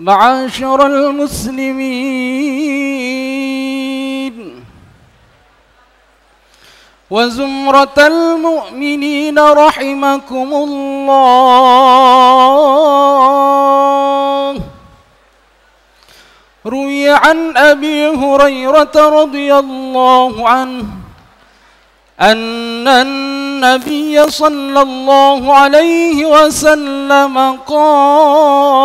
معاشر المسلمين وزمرة المؤمنين رحمكم الله. روي عن أبي هريرة رضي الله عنه أن النبي صلى الله عليه وسلم قال: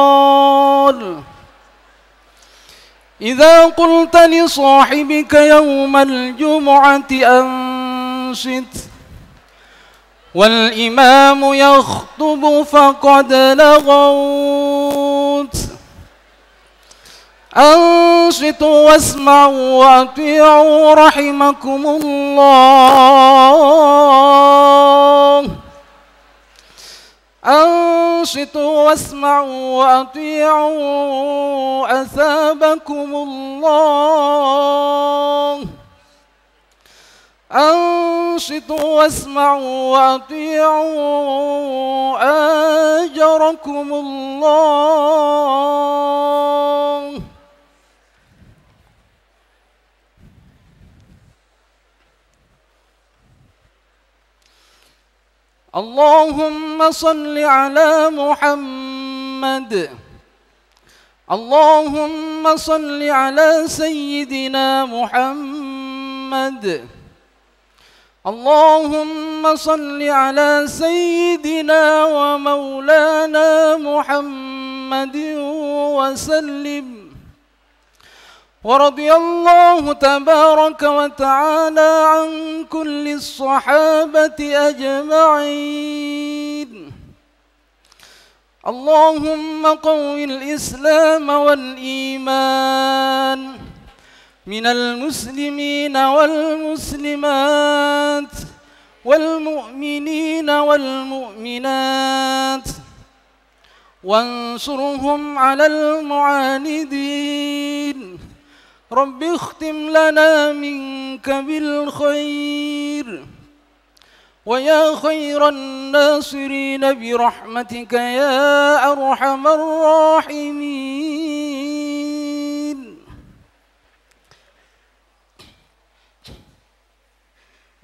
إذا قلت لصاحبك يوم الجمعة أنصت والإمام يخطب فقد لغوت. أنصتوا واسمعوا وأطيعوا رحمكم الله. أنصتوا واسمعوا وأطيعوا أثابكم الله. أنصتوا واسمعوا وأطيعوا أجركم الله. اللهم صل على محمد. اللهم صل على سيدنا محمد. اللهم صل على سيدنا ومولانا محمد وسلم. ورضي الله تبارك وتعالى عن كل الصحابة أجمعين. اللهم قوِ الإسلام والإيمان من المسلمين والمسلمات والمؤمنين والمؤمنات، وانصرهم على المعاندين. رب اختم لنا منك بالخير، ويا خير الناصرين برحمتك يا أرحم الراحمين.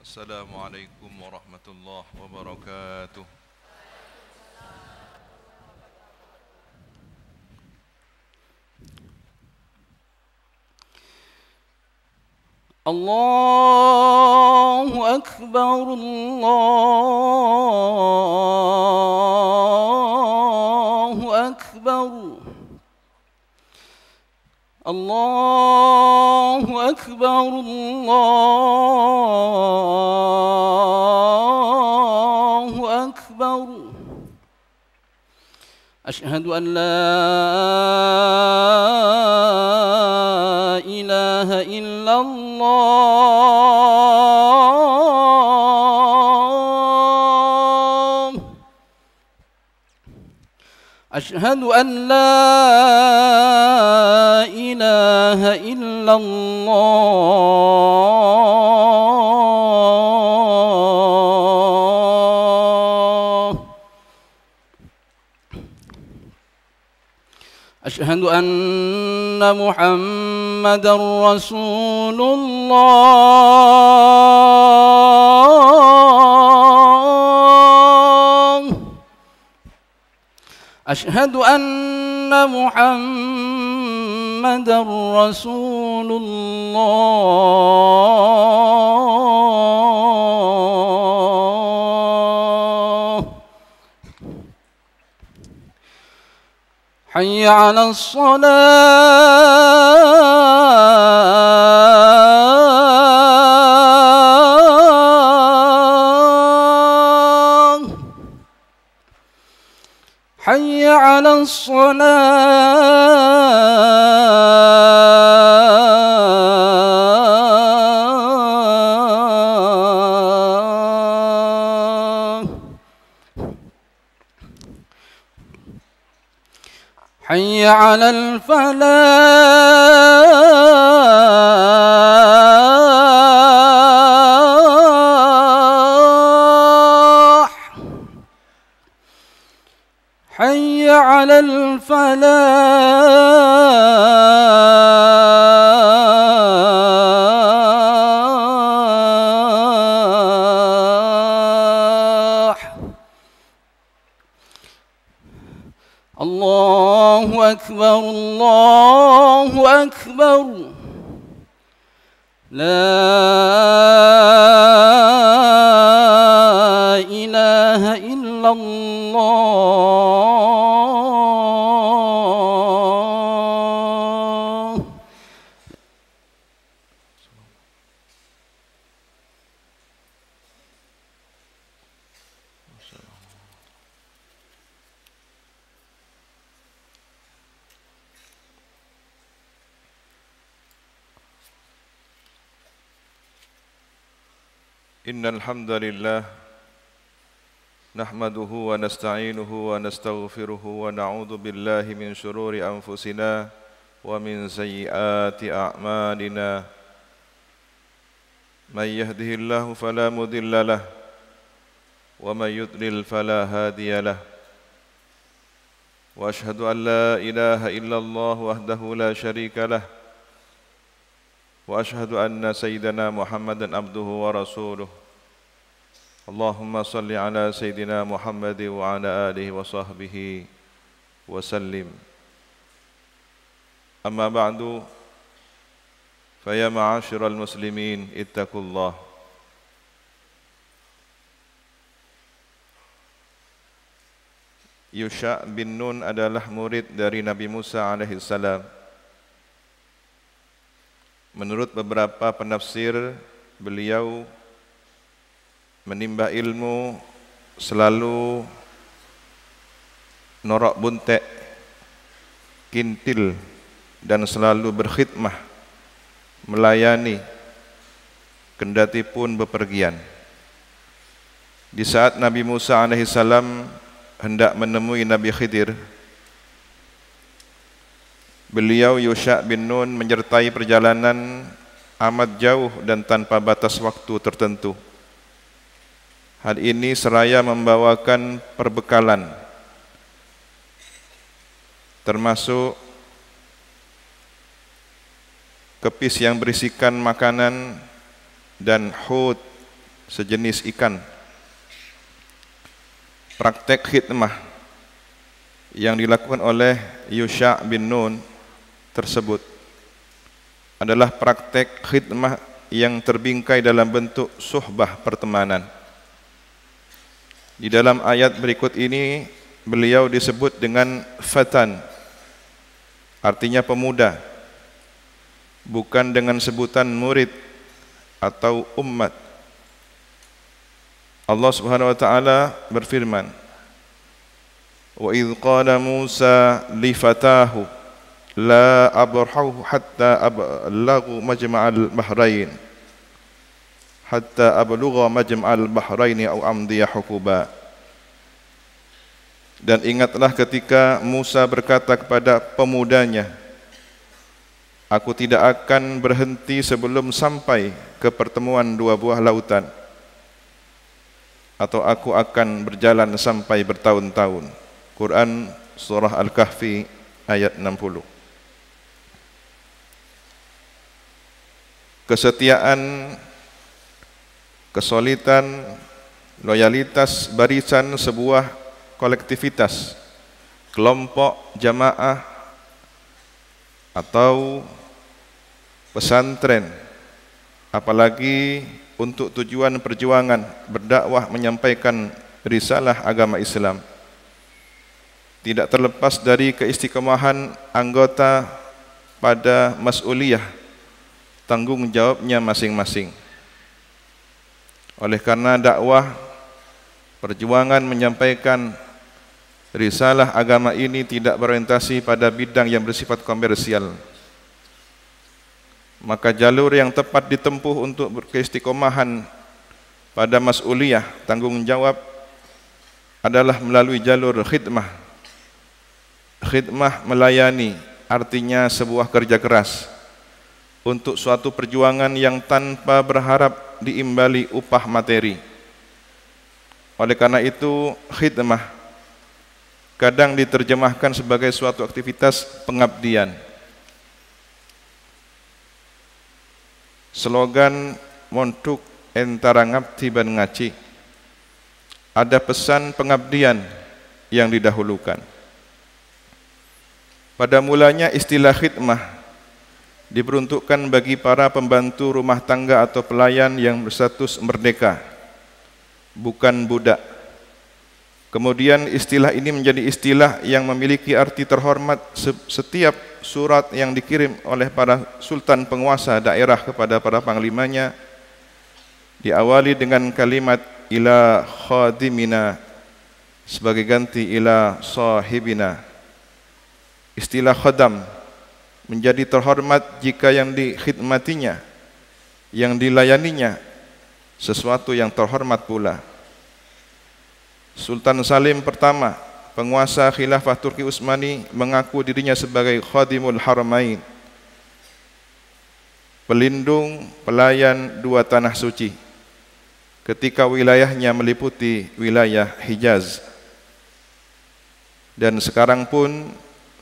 السلام عليكم ورحمة الله وبركاته. الله أكبر الله أكبر الله أكبر الله أكبر. أشهد أن لا إله إلا الله. أشهد أن لا إله إلا الله. أشهد أن محمدًا رسول الله. أشهد أن محمدًا رسول الله. حي على الصلاة. حي على الصلاة. حي على الفلاح. حي على على الفلاح الله أكبر الله أكبر لا إله إلا الله. Innal hamdalillah nahmaduhu wa nasta'inuhu wa nastaghfiruhu wa na'udzu billahi min shururi anfusina wa min sayyiati a'malina. May yahdihillahu fala mudilla lahu wa may yudlil fala hadiya lahu. Wa ashhadu an la ilaha illallah wahdahu la syarika lahu. Wa ashhadu anna sayyidana Muhammadan abduhu wa rasuluh. Allahumma salli ala sayyidina Muhammad wa ala alihi wa sahbihi wa sallim. Amma ba'du, faya ma'asyiral muslimin ittaqullah. Yusha bin Nun adalah murid dari Nabi Musa alaihissalam. Menurut beberapa penafsir, beliau menimba ilmu selalu norak buntek, kintil, dan selalu berkhidmah, melayani, kendati pun bepergian. Di saat Nabi Musa alaihissalam hendak menemui Nabi Khidir, beliau Yusha bin Nun menyertai perjalanan amat jauh dan tanpa batas waktu tertentu. Hal ini seraya membawakan perbekalan, termasuk kepis yang berisikan makanan dan hut sejenis ikan. Praktek khidmah yang dilakukan oleh Yusha bin Nun tersebut adalah praktek khidmah yang terbingkai dalam bentuk suhbah pertemanan. Di dalam ayat berikut ini beliau disebut dengan fatan, artinya pemuda, bukan dengan sebutan murid atau ummat. Allah Subhanahu wa taala berfirman, "Wa idz qala Musa li fatahu la abrahu hatta ablugha majma'al bahrain hatta ablugha majma'al bahrain aw amdiya hukuba." Dan ingatlah ketika Musa berkata kepada pemudanya, "Aku tidak akan berhenti sebelum sampai ke pertemuan dua buah lautan, atau aku akan berjalan sampai bertahun-tahun." Quran Surah Al-Kahfi ayat 60. Kesetiaan, kesolidan, loyalitas barisan sebuah kolektivitas, kelompok, jamaah, atau pesantren, apalagi untuk tujuan perjuangan berdakwah menyampaikan risalah agama Islam, tidak terlepas dari keistiqomahan anggota pada mas'uliyah, tanggung jawabnya masing-masing. Oleh karena dakwah, perjuangan menyampaikan risalah agama ini tidak berorientasi pada bidang yang bersifat komersial, maka jalur yang tepat ditempuh untuk berkeistiqomahan pada mas'uliyah, tanggung jawab, adalah melalui jalur khidmah. Khidmah melayani, artinya sebuah kerja keras untuk suatu perjuangan yang tanpa berharap diimbali upah materi. Oleh karena itu, khidmah, kadang diterjemahkan sebagai suatu aktivitas pengabdian. Slogan montuk entara ngabdi ban ngaci, ada pesan pengabdian yang didahulukan. Pada mulanya istilah khidmah diperuntukkan bagi para pembantu rumah tangga atau pelayan yang berstatus merdeka, bukan budak. Kemudian istilah ini menjadi istilah yang memiliki arti terhormat. Setiap surat yang dikirim oleh para sultan penguasa daerah kepada para panglimanya diawali dengan kalimat ila khadimina sebagai ganti ila sahibina. Istilah khadam menjadi terhormat jika yang dikhidmatinya, yang dilayaninya sesuatu yang terhormat pula. Sultan Salim pertama, penguasa khilafah Turki Utsmani, mengaku dirinya sebagai khadimul haramain, pelindung pelayan dua tanah suci, ketika wilayahnya meliputi wilayah Hijaz. Dan sekarang pun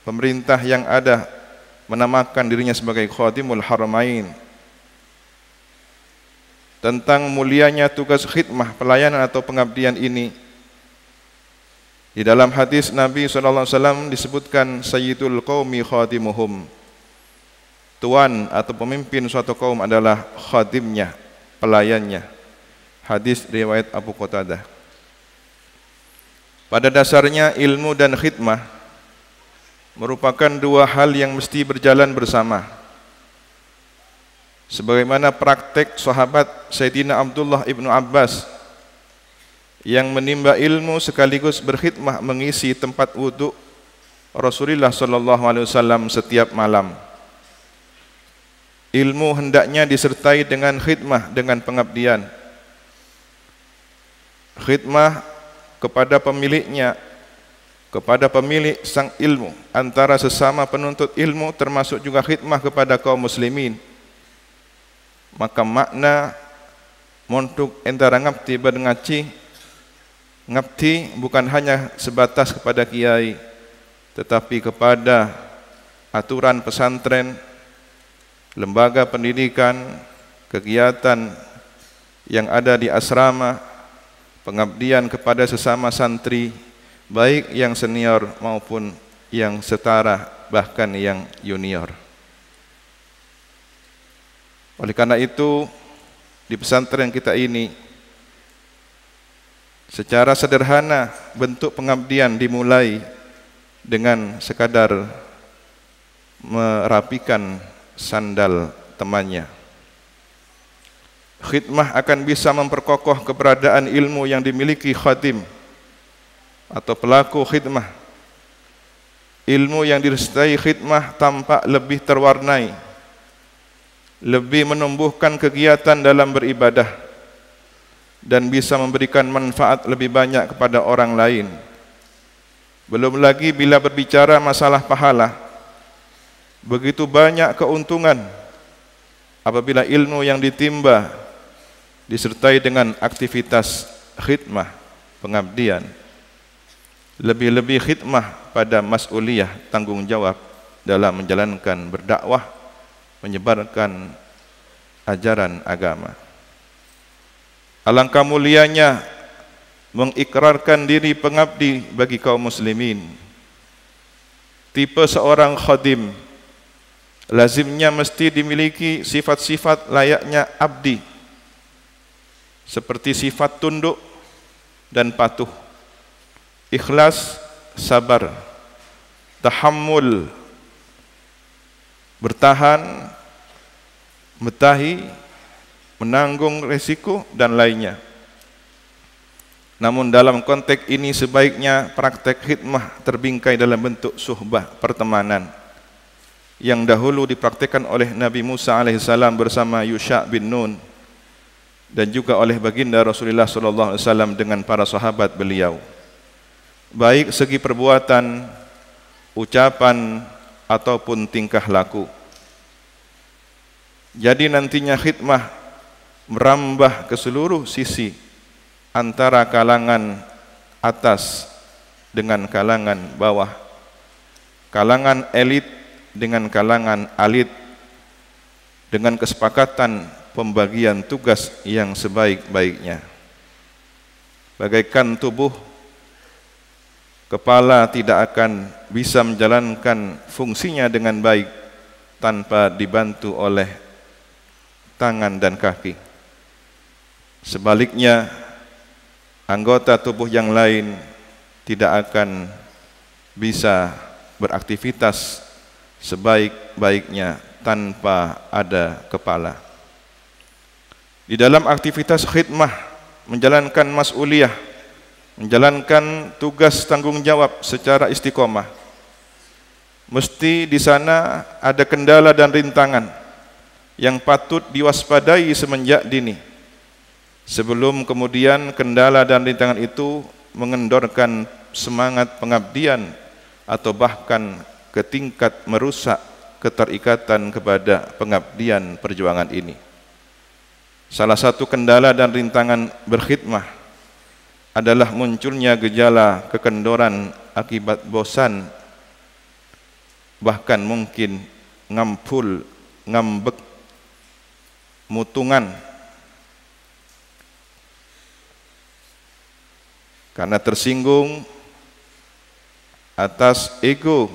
pemerintah yang ada menamakan dirinya sebagai khadimul haramain. Tentang mulianya tugas khidmah, pelayanan atau pengabdian ini, di dalam hadis Nabi SAW disebutkan sayyidul qaumi khadimuhum, tuan atau pemimpin suatu kaum adalah khadimnya, pelayannya. Hadis riwayat Abu Qatadah. Pada dasarnya ilmu dan khidmah merupakan dua hal yang mesti berjalan bersama. Sebagaimana praktek sahabat Sayyidina Abdullah ibnu Abbas yang menimba ilmu sekaligus berkhidmah mengisi tempat wudhu Rasulullah SAW setiap malam. Ilmu hendaknya disertai dengan khidmah, dengan pengabdian. Khidmah kepada pemiliknya, kepada pemilik sang ilmu, antara sesama penuntut ilmu, termasuk juga khidmah kepada kaum muslimin. Maka makna montuk entara ngabdi ban ngaci, ngabdi bukan hanya sebatas kepada kiai, tetapi kepada aturan pesantren, lembaga pendidikan, kegiatan yang ada di asrama, pengabdian kepada sesama santri, baik yang senior maupun yang setara, bahkan yang junior. Oleh karena itu, di pesantren kita ini, secara sederhana bentuk pengabdian dimulai dengan sekadar merapikan sandal temannya. Khidmah akan bisa memperkokoh keberadaan ilmu yang dimiliki khadim atau pelaku khidmah. Ilmu yang disertai khidmah tampak lebih terwarnai, lebih menumbuhkan kegiatan dalam beribadah, dan bisa memberikan manfaat lebih banyak kepada orang lain. Belum lagi bila berbicara masalah pahala, begitu banyak keuntungan apabila ilmu yang ditimba disertai dengan aktivitas khidmah, pengabdian. Lebih-lebih khidmah pada mas'uliyah, tanggung jawab dalam menjalankan berdakwah, menyebarkan ajaran agama. Alangkah mulianya mengikrarkan diri pengabdi bagi kaum muslimin. Tipe seorang khadim lazimnya mesti dimiliki sifat-sifat layaknya abdi, seperti sifat tunduk dan patuh, ikhlas, sabar, tahammul, bertahan, metahi, menanggung resiko dan lainnya. Namun dalam konteks ini sebaiknya praktek khidmah terbingkai dalam bentuk suhbah, pertemanan, yang dahulu dipraktikkan oleh Nabi Musa alaihissalam bersama Yusha bin Nun, dan juga oleh baginda Rasulullah SAW dengan para sahabat beliau, baik segi perbuatan, ucapan ataupun tingkah laku. Jadi nantinya khidmah merambah ke seluruh sisi, antara kalangan atas dengan kalangan bawah, kalangan elit dengan kalangan alit, dengan kesepakatan pembagian tugas yang sebaik-baiknya. Bagaikan tubuh, kepala tidak akan bisa menjalankan fungsinya dengan baik tanpa dibantu oleh tangan dan kaki. Sebaliknya, anggota tubuh yang lain tidak akan bisa beraktivitas sebaik-baiknya tanpa ada kepala. Di dalam aktivitas khidmah, menjalankan mas'uliyah, menjalankan tugas tanggung jawab secara istiqomah, mesti di sana ada kendala dan rintangan yang patut diwaspadai semenjak dini, sebelum kemudian kendala dan rintangan itu mengendorkan semangat pengabdian atau bahkan ke tingkat merusak keterikatan kepada pengabdian perjuangan ini. Salah satu kendala dan rintangan berkhidmah adalah munculnya gejala kekendoran akibat bosan, bahkan mungkin ngampul, ngambek, mutungan, karena tersinggung atas ego,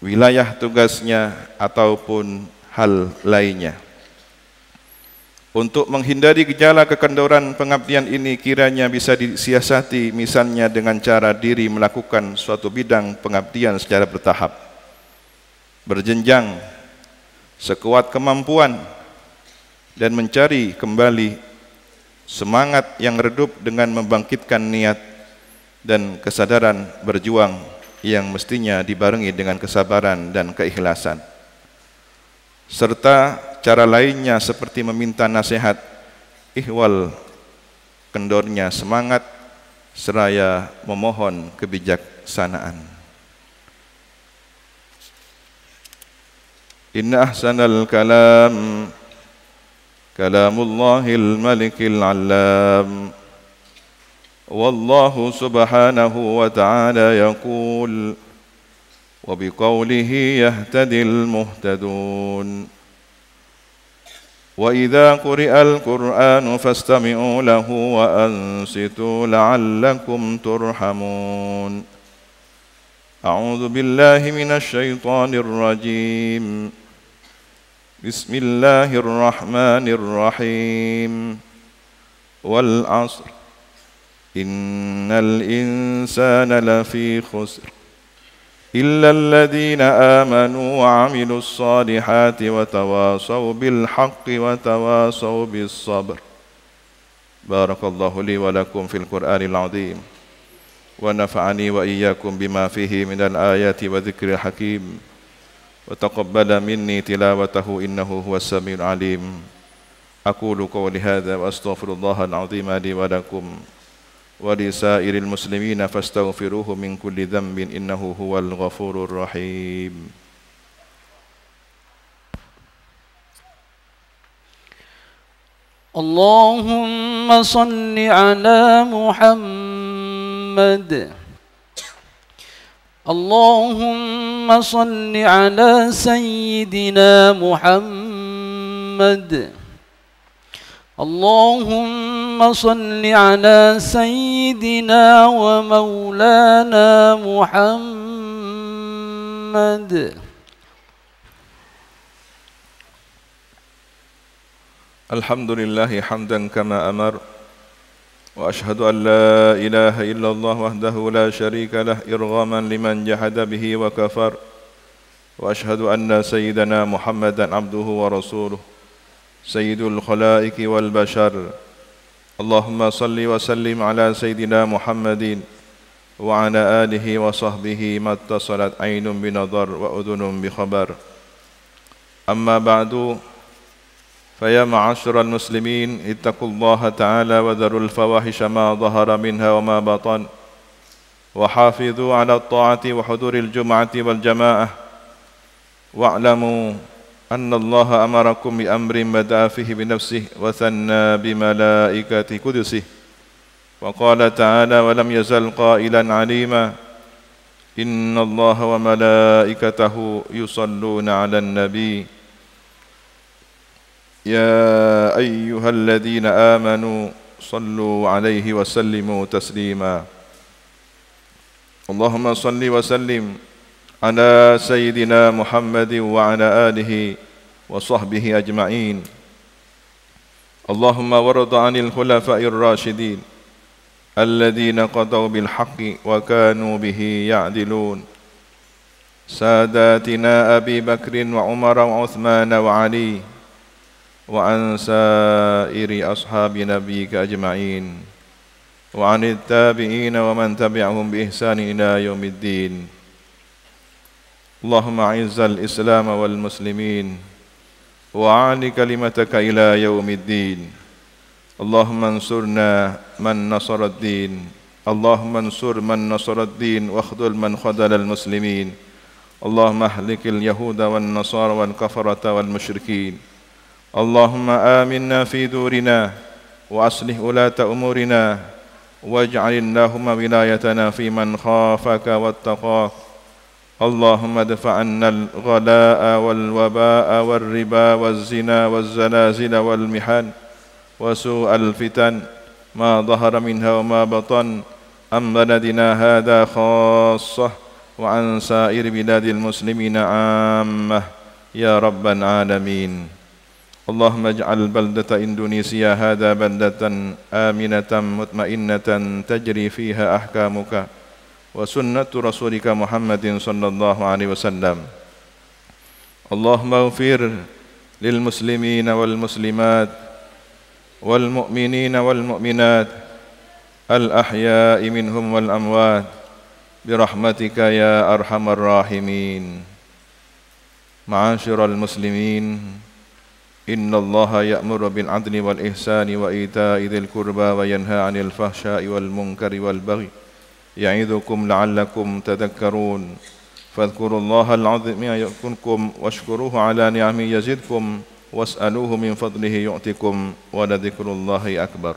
wilayah tugasnya ataupun hal lainnya. Untuk menghindari gejala kekendoran pengabdian ini kiranya bisa disiasati, misalnya dengan cara diri melakukan suatu bidang pengabdian secara bertahap, berjenjang, sekuat kemampuan, dan mencari kembali semangat yang redup dengan membangkitkan niat dan kesadaran berjuang yang mestinya dibarengi dengan kesabaran dan keikhlasan. Serta cara lainnya seperti meminta nasihat, ihwal kendornya semangat, seraya memohon kebijaksanaan. Inna ahsanal kalam kalamullahil malikil allam. Wallahu subhanahu wa ta'ala yaqul wa biqawlihi yahtadil muhtadun. Wa idza quri'al Qur'anu fastami'u lahu wa ansitu la'allakum turhamun. A'udzu billahi minasy syaithanir rajim. Bismillahirrahmanirrahim. Wal 'asr innal insana lafi khusr illa alladhina amanu wa 'amilus salihati wa tawasaw bil haqqi wa tawasaw bis sabr. Barakallahu li wa lakum fil Qur'anil 'azim wa nafa'ani wa iyyakum bima fihi minal ayati wa dzikril hakim wa taqabbala minni tilawatahu innahu huwas samiul 'alim. Aqulu qawli hadza wa astaghfirullahal 'azim li wa lakum wa lisairil muslimina fastaghfiruhu min kulli dhanbin innahu huwal ghafurur rahim. Allahumma salli ala Muhammad. Allahumma salli ala sayyidina Muhammad. Allahumma salli ala sayyidina wa maulana Muhammad. Alhamdulillahi hamdan kama amar wa ashhadu an la ilaha illallah wahdahu la syarika lah irghaman liman jahada bihi wa kafar wa ashhadu anna sayyidana Muhammadan abduhu wa rasuluh sayyidul khalaiki wal bashar. Allahumma salli wa sallim ala sayyidina Muhammadin wa ala alihi wa sahbihi mattasalat aynun binadhar wa udhunun bi khabar. Amma ba'du, faya ma'asyiral muslimin ittaqullaha ta'ala wa dharul fawahisha ma dhahara minha wa ma batan wa hafidhu ala at-ta'ati wa huduril jum'ati wal jama'ah wa'lamu anna Allaha amarakum bi amrin bada'a fihi bi nafsihi wa thanna bi malaikati qudusih وقال تعالى ولم يزل قائلا عليما إن الله وملائكته يصلون على النبي يا أيها الذين آمنوا صلوا عليه وسلموا تسليما اللهم صل وسلم على سيدنا محمد وعلى آله وصحبه أجمعين اللهم وارض عن الخلفاء الراشدين الذين قضوا بالحق وكانوا به يعدلون ساداتنا أبي بكر وعمر وعثمان وعلي وعن سائر أصحاب نبيك أجمعين وعن التابعين ومن تبعهم بإحسان إلى يوم الدين اللهم أعز الإسلام والمسلمين وأعل كلمتك إلى يوم الدين اللهم انصرنا من نصر الدين اللهم انصر من نصر الدين واخذل من خذل المسلمين اللهم اهلك اليهود والنصارى والكفرة والمشركين اللهم آمنا في دورنا وأصلح ولاة أمورنا واجعل اللهم ولايتنا في من خافك واتقاك اللهم ادفع عنا الغلاء والوباء والربا والزنا والزلازل والمحن وسوء الفتن ما ظهر منها وما بطن عن بلدنا هذا خاصة وعن سائر بلاد المسلمين عامة يا رب العالمين اللهم اجعل بلدة إندونيسيا هذا بلدة آمنة مطمئنة تجري فيها أحكامك وسنة رسولك محمد صلى الله عليه وسلم اللهم اغفر للمسلمين والمسلمات والمؤمنين والمؤمنات الأحياء منهم والأموات برحمتك يا أرحم الراحمين معاشر المسلمين إن الله يأمر بالعدل والإحسان وإيتاء ذي القربى وينهى عن الفحشاء والمنكر والبغي يعظكم لعلكم تذكرون فاذكروا الله العظيم يذكركم واشكروه على نعمه يزدكم واسألوه من فضله يؤتكم ولذكر الله أكبر